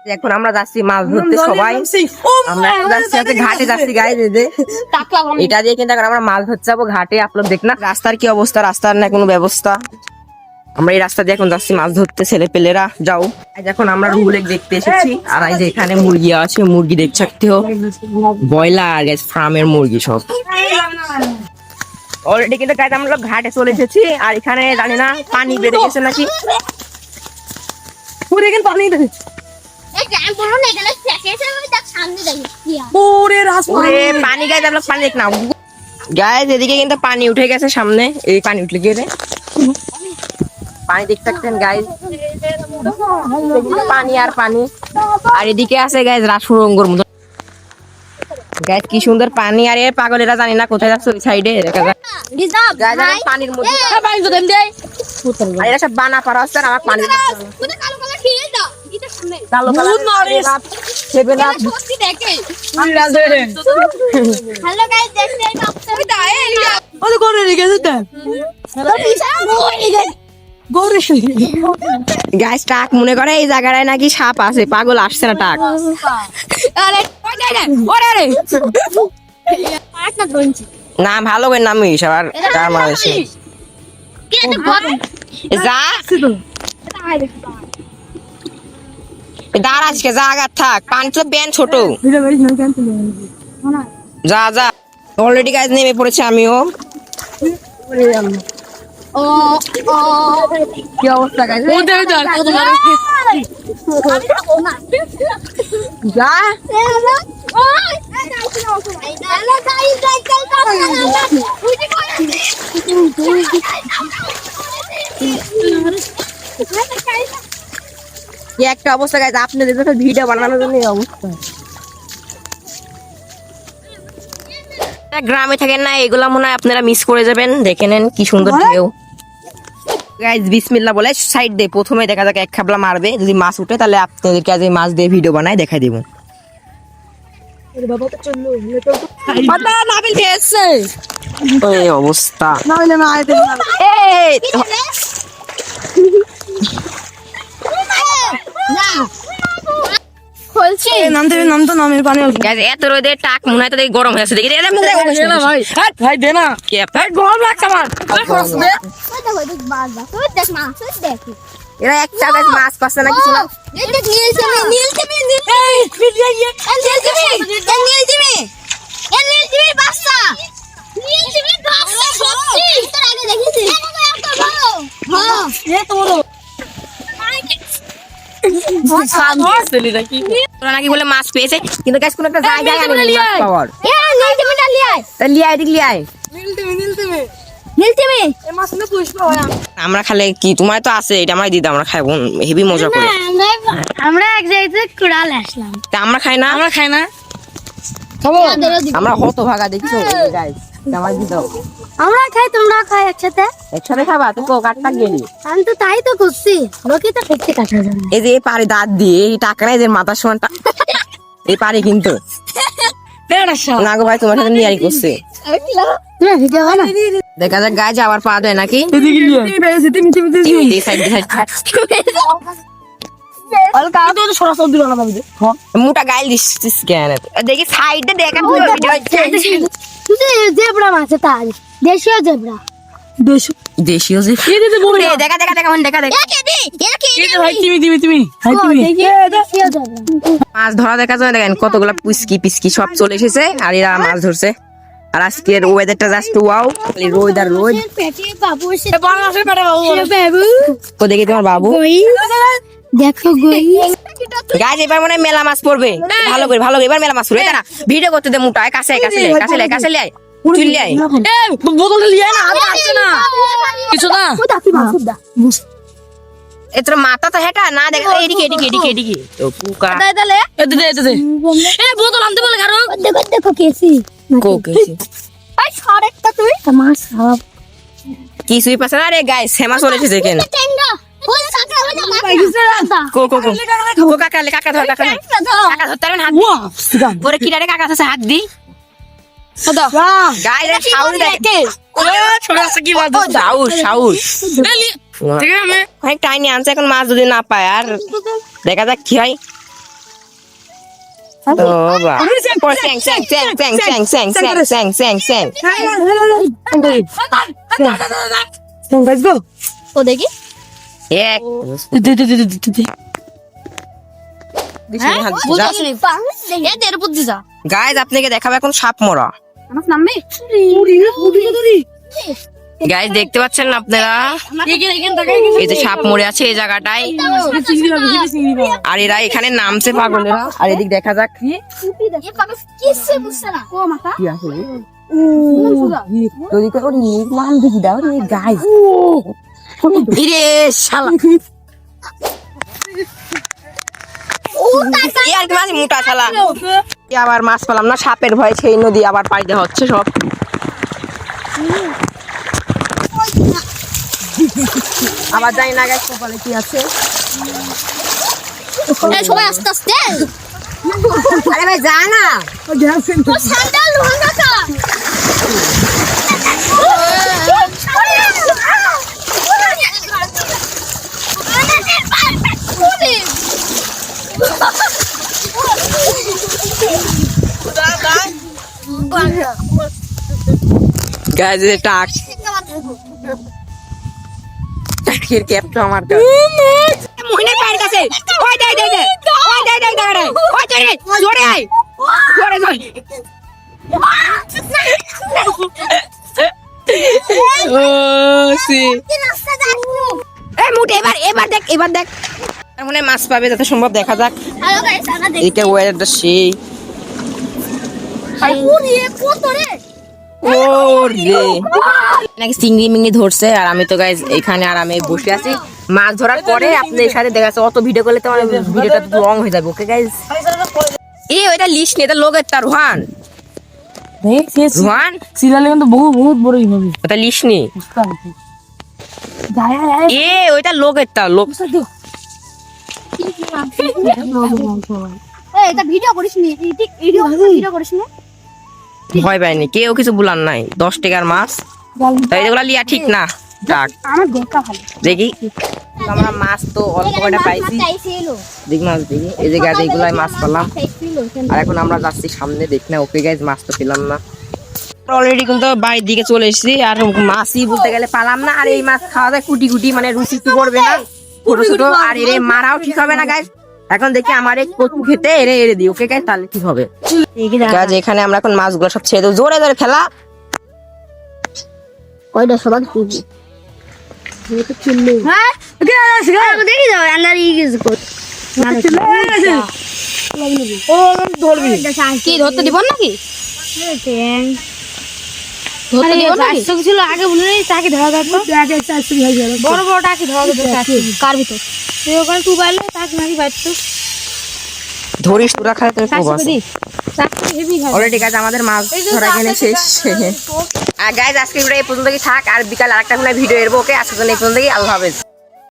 এখন আমরা যাচ্ছি মাছ ধরতে সবাই। আমরা যাচ্ছি ঘাটে যাচ্ছি গাইস। এটা দিয়ে কিন্তু এখন আমরা মাছ ধরতে যাবো ঘাটে। আপনার দেখ না রাস্তার কি অবস্থা, রাস্তার না কোনো ব্যবস্থা। আমরা এই রাস্তা দিয়ে এখন যাচ্ছি মাছ ধরতে, ছেলে পেলেরা যাও। এখন আমরা রুগুলেক দেখতে এসেছি। আর এই যে এখানে মুরগি আছে, মুরগি দেখ सकते हो, ব্রয়লার গাইস, ফার্মের মুরগি সব। অলরেডি কিন্তু গাইস আমরা ঘাটে চলে এসেছি। আর এখানে জানি না পানি বেড়ে গেছে নাকি, পুরো এখানে পানি বেড়েছে। পানি গাইস, আমরা পানি দেখ না গাইস, এদিকে কিন্তু পানি উঠে গেছে সামনে। এই পানি উঠলে গিয়ে পানি দেখতে থাকতেন গাইস, পানি আর পানি। আর এদিকে আছে গাইস রাসুরঙ্গর মতো গাইস, কি সুন্দর পানি। আর এই পাগলেরা জানি না কোথায় যাচ্ছে, ওই সাইডে দেখা যায় গাইস পানির মধ্যে। আর এরা সব বানা পারা হচ্ছে, আমার পানি কালো কালো সেবে না। হ্যালো গাইস, দেখতে ওই করে রেখে দিতে গাইস টাক মনে করে এই জায়গায় নাকি সাপ আছে, পাগল আসছে না টাক। না ভালো করে নামি সবার কার মারছে যা দাঁড় আজকে জায়গা থাক, পানি তো প্যান ছোট, যা যা। অলরেডি গাইস নেমে পড়েছে আমিও। কি অবস্থা গাইস, যা কি একটা অবস্থা গাইস, আপনাদের তো ভিডিও বানানোর জন্য এই অবস্থা। গ্রামে থাকেন না, এগুলা মনে হয় আপনারা মিস করে যাবেন। দেখে নেন কি সুন্দর ঢেউ গাইস। বিসমিল্লাহ বলে সাইড দিয়ে প্রথমে দেখা যাক এক খাবলা মারবে, যদি মাছ উঠে তাহলে আপনাদেরকে আজ এই মাছ দিয়ে ভিডিও বানাই দেখাই দেবো। এই অবস্থা এত রোদে টাক মনে হয় গরম হয়েছে, দেখি ভাই দে না গরম লাগছে আমার। এরা একটা মাছ পাচ্ছে না কিছু না। নাকি বলে মাছ পেয়েছে, কিন্তু গাছ কোন একটা জায়গায় পাওয়ার আমরা খালে কি তোমার তো আছে, এটা আমার দিদা, আমরা খাইবো হেভি মজা করে। আমরা এক জায়গায় কুড়াল আসলাম, আমরা খাই না, আমরা খাই না, আমরা হত ভাগা দেখছো গাইস। আমার দিদাও আমরা খাই, তোমরা খাই একসাথে। একসাথে খাবা, তুই কাটটা গেলি। আমি তো তাই তো করছি, লোকে তো ফেকতে কাটা যাবে। এই যে পারে দাঁত দিয়ে এই টাকা নাই, যে মাথার সমানটা এই পারে কিন্তু না গো ভাই, তোমার সাথে নিয়ারি করছে। দেখা যাক গায়ে যাওয়ার পা দেয় নাকি। মুটা গাইল দিচ্ছিস কেন, দেখি সাইডে দেখা জেব্রা মাছ, তার দেশীয় জেব্রা, দেশীয় যে দেখা দেখা দেখা দেখা দেখা মাছ ধরা দেখা যায়। দেখেন কতগুলা পুচকি পিচকি সব চলে এসেছে, আর এরা মাছ ধরছে। আর আজকের ওয়েদারটা জাস্ট ওয়াও, রোদ আর রোদ। তো দেখি তোমার বাবু দেখো গাছ, এবার মনে হয় মেলা মাছ পড়বে। ভালো করে ভালো করে এবার মেলা মাছ পড়বে। তারা ভিডিও করতে দে, মুটা কাছে কাছে কাছে কাছে লাই চুল লাই বোতলটা লিয়ে না, আর আসছে না কিছু না। এত মাথা তো হেটা না, দেখা এদিকে এদিকে এদিকে এদিকে তো পুকা বোতল আনতে বলে কারণ দেখো কেসি কোকেছি ভাই সরেটা তুই মাছ খাওয়া কিছুই পাচ্ছে না রে গাইস। হেমা চলে এসেছে কেন কো কো কো কো কাকা লে কাকা ধর কাকা কাকা ধর তার হাত ওরে কিরারে কাকা আছে হাত দি সদা গাইস শাউরি দেখে ওরে ছোট আছে কি বল শাউর শাউর ঠিক আছে আমি অনেক টাইনি আনছে। এখন মাছ যদি না পায় আর দেখা যাক কি হয়। তো বা স্যাং স্যাং স্যাং স্যাং স্যাং স্যাং স্যাং স্যাং স্যাং স্যাং ও দেখি এক এর উপর দিছা গাইজ আপনাকে দেখাবো এখন সাপ মরা। আমার নামে গাইজ দেখতে পাচ্ছেন না আপনারা, এই যে সাপ মরে আছে এই জায়গাটায়, আর এরা এখানে নামছে পাগলেরা। আর এদিক দেখা যাক কি কিসে বুঝছ না ও মাথা আছে রে। ওদিকে ওর নিক মান দেখি দাও রে গাইজ। ইরে শালা এই আর কি মাছ মোটা শালা। আবার মাছ পেলাম না, সাপের ভয়ে সেই নদী আবার পাইতে হচ্ছে সব। আবার যাই না গাইস কপালে কি আছে। সবাই আস্তে আস্তে আরে ভাই যা না, তো স্যান্ডেল লুঙ্গা কা গাইস এই টাক টাকের ক্যাপটা আমার কাছে মোহিনের পায়ের কাছে। ওই দে দে দে, ওই দে দে দে রে, ওই দে রে, জোরে আয় জোরে জোরে। ও সি এ মুটে এবার এবার দেখ এবার দেখ, তার মানে মাছ পাবে যত সম্ভব। দেখা যাক হ্যালো গাইস আমরা দেখি এটা ওয়েদারটা সেই পুরি কোতরে ও রে নাকি চিংড়ি মিংড়ি ধরছে। আর আমি তো গাইজ এখানে আরামে বসে আছি মাছ ধরার পরে আপনাদের সাথে দেখা যাচ্ছে। অত ভিডিও করলে তো আমার ভিডিওটা তো লং হয়ে যাবে। ওকে গাইজ এ ওইটা লিস্ট নেই, এটা লোকের তার রোহান রোহান সিরিয়ালে কিন্তু বহুত বড়ই হবে। ওটা লিস্ট নেই এ ওইটা লোকের তার লোক। এই এটা ভিডিও করিস নি ভিডিও করিস নি ভয় পাইনি, কেউ কিছু বলার নাই। 10 টাকার মাছ তাই এগুলা লিয়া ঠিক না। ডাক আমার দেখা ভালো দেখি আমরা মাছ তো অল্প কয়টা পাইছি। দেখ মাছ দেখি এই যে গাছ এইগুলাই মাছ পেলাম। আর এখন আমরা যাচ্ছি সামনে, দেখ না। ওকে গাইজ মাছ তো পেলাম না, অলরেডি কিন্তু বাড়ির দিকে চলে এসেছি। আর মাছই বলতে গেলে পালাম না। আর এই মাছ খাওয়া যায় কুটি কুটি, মানে রুচি কি করবে না ছোট ছোট। আর এরে মারাও ঠিক হবে না গাইজ। এখন দেখি আমার এই কচু খেতে এরে এরে দিই। ওকে গাইজ তাহলে ঠিক হবে। গাছ এখানে আমরা এখন মাছগুলো সব ছেড়ে দেবো। জোরে জোরে ফেলা কয়টা সবাই তুই হ্যাঁ দেখি যাও আন্দার ই গেছে ও ধরবি কি ধরতে দিব নাকি ধরতে দিব নাকি ছিল আগে বলে টাকি ধরা যাবে আগে 400 হয়ে যাবে। বড় বড় টাকি ধরা যাবে কার ভিতর তুই ওখানে তুই বাইলে টাকি মারি বাইতো ধরিস তোরা খায় তোর খুব আছে। টাকি হেভি হয় অলরেডি গাছ আমাদের মাছ ধরা এখানে শেষ। আর গাইজ আজকে ভিডিও এই পর্যন্তই থাক। আর বিকাল আরেকটা ভিডিও এরবো। ওকে আজকের জন্য এই পর্যন্তই। আল্লাহ হাফেজ।